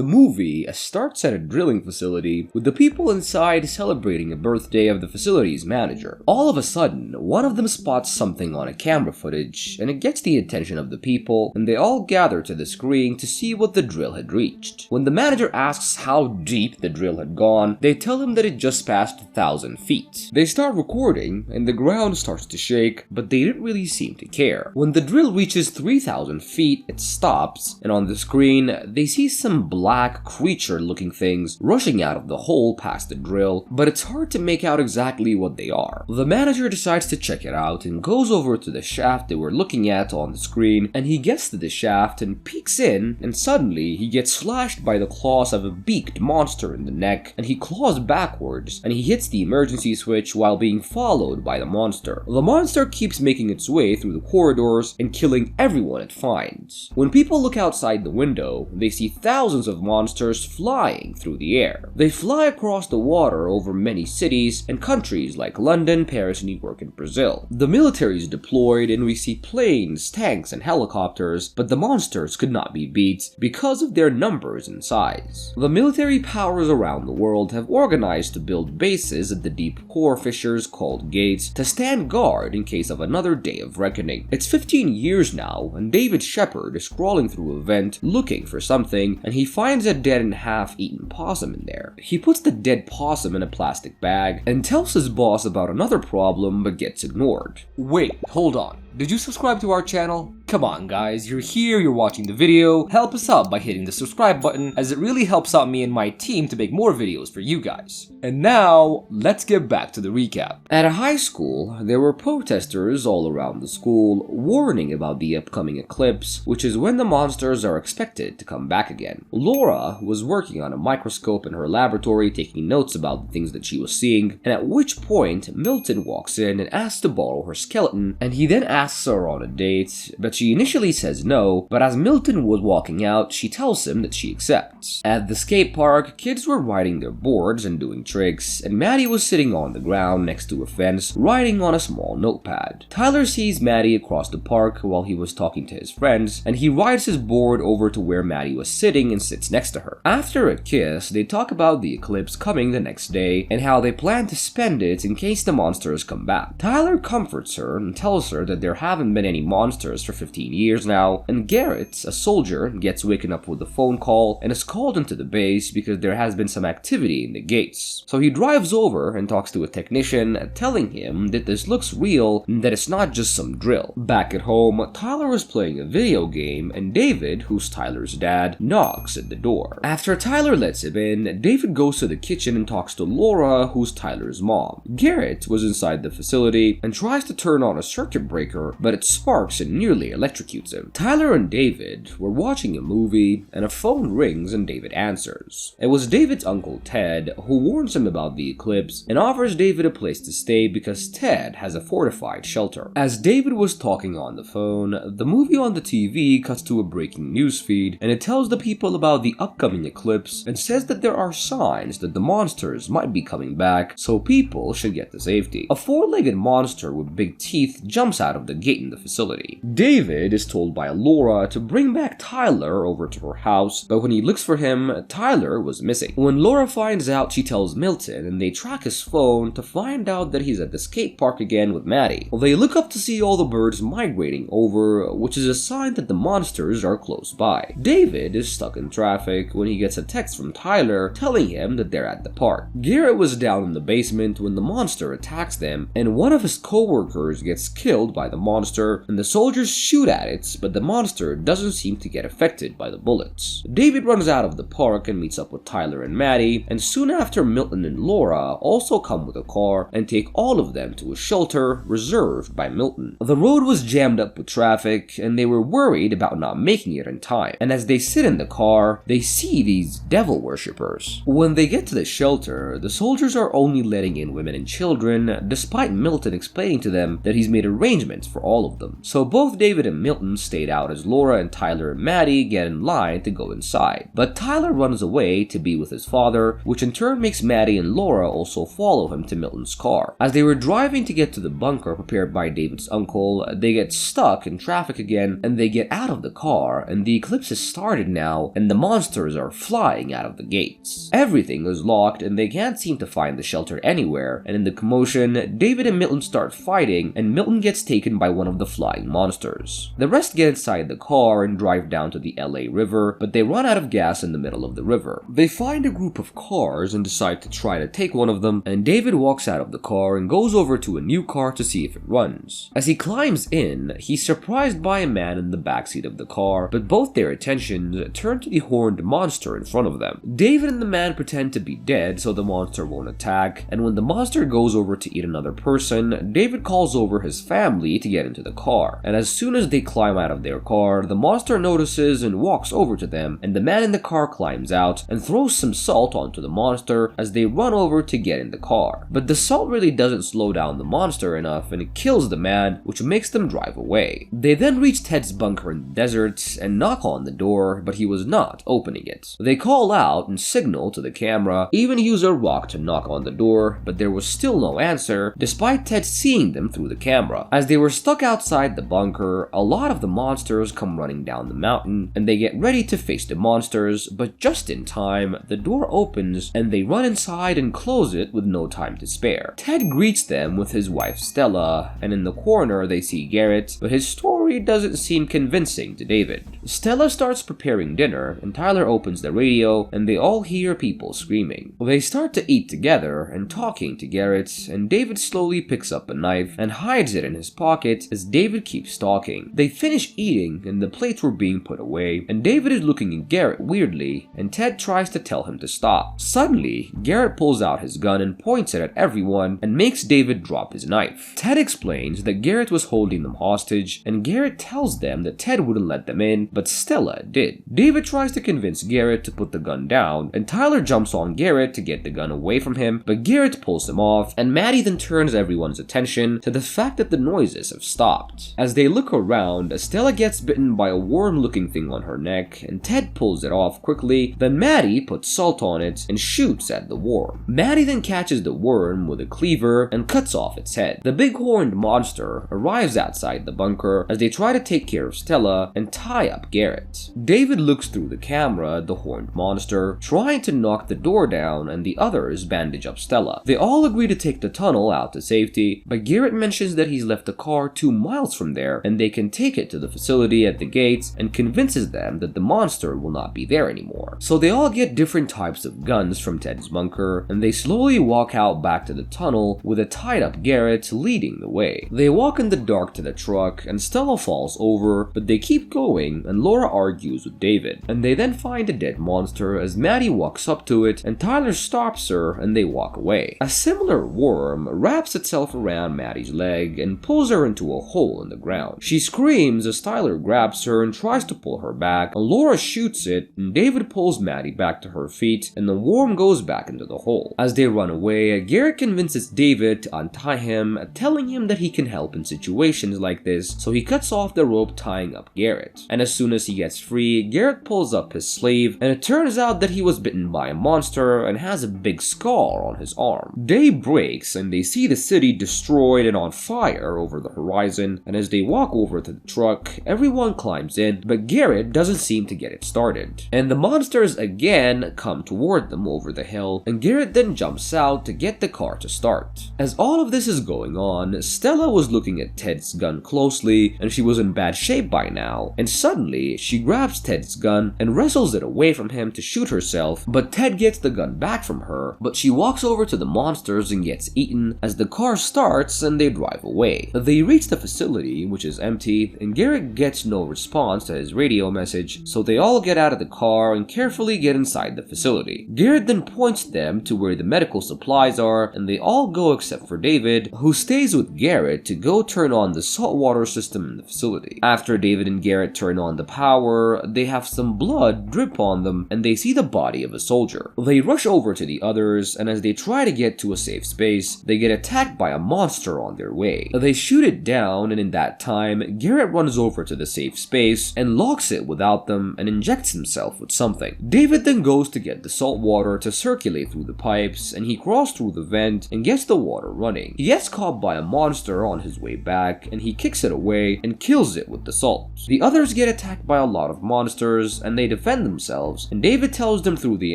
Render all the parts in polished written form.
the movie starts at a drilling facility with the people inside celebrating a birthday of the facility's manager. All of a sudden, one of them spots something on a camera footage, and it gets the attention of the people, and they all gather to the screen to see what the drill had reached. When the manager asks how deep the drill had gone, they tell him that it just passed 1,000 feet. They start recording, and the ground starts to shake, but they didn't really seem to care. When the drill reaches 3,000 feet, it stops, and on the screen, they see some black creature-looking things rushing out of the hole past the drill, but it's hard to make out exactly what they are. The manager decides to check it out and goes over to the shaft they were looking at on the screen, and he gets to the shaft and peeks in, and suddenly he gets slashed by the claws of a beaked monster in the neck, and he claws backwards, and he hits the emergency switch while being followed by the monster. The monster keeps making its way through the corridors and killing everyone it finds. When people look outside the window, they see thousands of monsters flying through the air. They fly across the water over many cities and countries like London, Paris, New York, and Brazil. The military is deployed and we see planes, tanks, and helicopters, but the monsters could not be beat because of their numbers and size. The military powers around the world have organized to build bases at the deep core fissures called gates to stand guard in case of another day of reckoning. It's 15 years now, and David Shepard is crawling through a vent looking for something, and he finds a dead and half-eaten possum in there. He puts the dead possum in a plastic bag and tells his boss about another problem but gets ignored. Wait, hold on. Did you subscribe to our channel? Come on guys, you're here, you're watching the video. Help us out by hitting the subscribe button, as it really helps out me and my team to make more videos for you guys. And now, let's get back to the recap. At a high school, there were protesters all around the school warning about the upcoming eclipse, which is when the monsters are expected to come back again. Laura was working on a microscope in her laboratory taking notes about the things that she was seeing, and at which point Milton walks in and asks to borrow her skeleton, and he then asks her on a date, but she initially says no, but as Milton was walking out, she tells him that she accepts. At the skate park, kids were riding their boards and doing tricks, and Maddie was sitting on the ground next to a fence, writing on a small notepad. Tyler sees Maddie across the park while he was talking to his friends, and he rides his board over to where Maddie was sitting and sits next to her. After a kiss, they talk about the eclipse coming the next day, and how they plan to spend it in case the monsters come back. Tyler comforts her and tells her that there haven't been any monsters for 15 years now, and Garrett, a soldier, gets waken up with a phone call and is called into the base because there has been some activity in the gates. So he drives over and talks to a technician, telling him that this looks real and that it's not just some drill. Back at home, Tyler is playing a video game, and David, who's Tyler's dad, knocks at the door. After Tyler lets him in, David goes to the kitchen and talks to Laura, who's Tyler's mom. Garrett was inside the facility and tries to turn on a circuit breaker, but it sparks and nearly electrocutes him. Tyler and David were watching a movie, and a phone rings and David answers. It was David's uncle Ted, who warns him about the eclipse and offers David a place to stay because Ted has a fortified shelter. As David was talking on the phone, the movie on the TV cuts to a breaking news feed, and it tells the people about the upcoming eclipse and says that there are signs that the monsters might be coming back, so people should get to safety. A four-legged monster with big teeth jumps out of the gate in the facility. David is told by Laura to bring back Tyler over to her house, but when he looks for him, Tyler was missing. When Laura finds out, she tells Milton, and they track his phone to find out that he's at the skate park again with Maddie. They look up to see all the birds migrating over, which is a sign that the monsters are close by. David is stuck in traffic when he gets a text from Tyler telling him that they're at the park. Garrett was down in the basement when the monster attacks them, and one of his co-workers gets killed by the monster, and the soldiers shoot at it, but the monster doesn't seem to get affected by the bullets. David runs out of the park and meets up with Tyler and Maddie, and soon after Milton and Laura also come with a car and take all of them to a shelter reserved by Milton. The road was jammed up with traffic, and they were worried about not making it in time, and as they sit in the car, they see these devil worshippers. When they get to the shelter, the soldiers are only letting in women and children, despite Milton explaining to them that he's made arrangements for all of them. So both David and Milton stayed out as Laura and Tyler and Maddie get in line to go inside. But Tyler runs away to be with his father, which in turn makes Maddie and Laura also follow him to Milton's car. As they were driving to get to the bunker prepared by David's uncle, they get stuck in traffic again, and they get out of the car, and the eclipse has started now, and the monsters are flying out of the gates. Everything is locked, and they can't seem to find the shelter anywhere, and in the commotion, David and Milton start fighting, and Milton gets taken by one of the flying monsters. The rest get inside the car and drive down to the LA River, but they run out of gas in the middle of the river. They find a group of cars and decide to try to take one of them, and David walks out of the car and goes over to a new car to see if it runs. As he climbs in, he's surprised by a man in the backseat of the car, but both their attentions turn to the horned monster in front of them. David and the man pretend to be dead so the monster won't attack, and when the monster goes over to eat another person, David calls over his family to get into the car, and as soon as they climb out of their car, the monster notices and walks over to them, and the man in the car climbs out and throws some salt onto the monster as they run over to get in the car. But the salt really doesn't slow down the monster enough, and it kills the man, which makes them drive away. They then reach Ted's bunker in the desert and knock on the door, but he was not opening it. They call out and signal to the camera, even use a rock to knock on the door, but there was still no answer, despite Ted seeing them through the camera. As they were stuck outside the bunker, a lot of the monsters come running down the mountain, and they get ready to face the monsters, but just in time, the door opens, and they run inside and close it with no time to spare. Ted greets them with his wife Stella, and in the corner they see Garrett, but his story doesn't seem convincing to David. Stella starts preparing dinner, and Tyler opens the radio, and they all hear people screaming. They start to eat together and talking to Garrett, and David slowly picks up a knife and hides it in his pocket as David keeps talking. They finish eating, and the plates were being put away, and David is looking at Garrett weirdly, and Ted tries to tell him to stop. Suddenly, Garrett pulls out his gun and points it at everyone and makes David drop his knife. Ted explains that Garrett was holding them hostage, and Garrett tells them that Ted wouldn't let them in, but Stella did. David tries to convince Garrett to put the gun down, and Tyler jumps on Garrett to get the gun away from him, but Garrett pulls him off, and Maddie then turns everyone's attention to the fact that the noises have stopped. As they look around, Stella gets bitten by a worm-looking thing on her neck, and Ted pulls it off quickly, then Maddie puts salt on it and shoots at the worm. Maddie then catches the worm with a cleaver and cuts off its head. The big horned monster arrives outside the bunker as they try to take care of Stella and tie up Garrett. David looks through the camera at the horned monster, trying to knock the door down, and the others bandage up Stella. They all agree to take the tunnel out to safety, but Garrett mentions that he's left the car 2 miles from there and they can take it to the facility at the gates, and convinces them that the monster will not be there anymore. So they all get different types of guns from Ted's bunker, and they slowly walk out back to the tunnel with a tied up Garrett leading the way. They walk in the dark to the truck, and Stella falls over, but they keep going, and Laura argues with David, and they then find a dead monster as Maddie walks up to it, and Tyler stops her, and they walk away. A similar worm wraps itself around Maddie's leg and pulls her into a hole in the ground. She screams as Tyler grabs her and tries to pull her back, and Laura shoots it, and David pulls Maddie back to her feet, and the worm goes back into the hole. As they run away, Garrett convinces David to untie him, telling him that he can help in situations like this, so he cuts off the rope tying up Garrett. And as soon as he gets free, Garrett pulls up his sleeve, and it turns out that he was bitten by a monster and has a big scar on his arm. Day breaks, and they see the city destroyed and on fire over the horizon, and as they walk over to the truck, everyone climbs in, but Garrett doesn't seem to get it started. And the monsters again come toward them over the hill, and Garrett then jumps out to get the car to start. As all of this is going on, Stella was looking at Ted's gun closely, and she was in bad shape by now, and suddenly she grabs Ted's gun and wrestles it away from him to shoot herself, but Ted gets the gun back from her, but she walks over to the monsters and gets eaten as the car starts and they drive away. They reach the facility, which is empty, and Garrett gets no response to his radio message, so they all get out of the car and carefully get inside the facility. Garrett then points them to where the medical supplies are, and they all go except for David, who stays with Garrett to go turn on the saltwater system in the facility. After David and Garrett turn on the power, they have some blood drip on them, and they see the body of a soldier. They rush over to the others, and as they try to get to a safe space, they get attacked by a monster on their way. They shoot it it down, and in that time, Garrett runs over to the safe space and locks it without them and injects himself with something. David then goes to get the salt water to circulate through the pipes, and he crawls through the vent and gets the water running. He gets caught by a monster on his way back, and he kicks it away and kills it with the salt. The others get attacked by a lot of monsters, and they defend themselves, and David tells them through the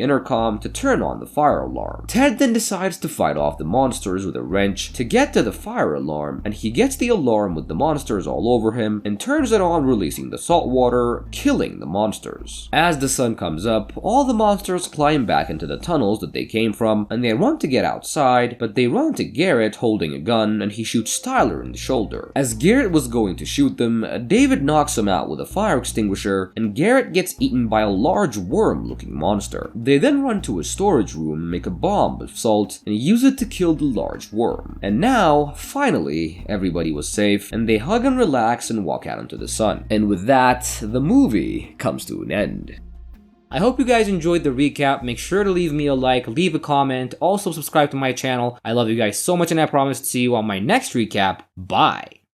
intercom to turn on the fire alarm. Ted then decides to fight off the monsters with a wrench to get to the fire alarm, and he gets the alarm with the monsters all over him and turns it on, releasing the salt water, killing the monsters. As the sun comes up, all the monsters climb back into the tunnels that they came from, and they run to get outside, but they run into Garrett holding a gun, and he shoots Tyler in the shoulder. As Garrett was going to shoot them, David knocks him out with a fire extinguisher, and Garrett gets eaten by a large worm-looking monster. They then run to a storage room, make a bomb with salt, and use it to kill the large worm. And now, finally, everybody was safe, and they hug and relax and walk out into the sun. And with that, the movie comes to an end. I hope you guys enjoyed the recap. Make sure to leave me a like, leave a comment, also subscribe to my channel. I love you guys so much, and I promise to see you on my next recap. Bye!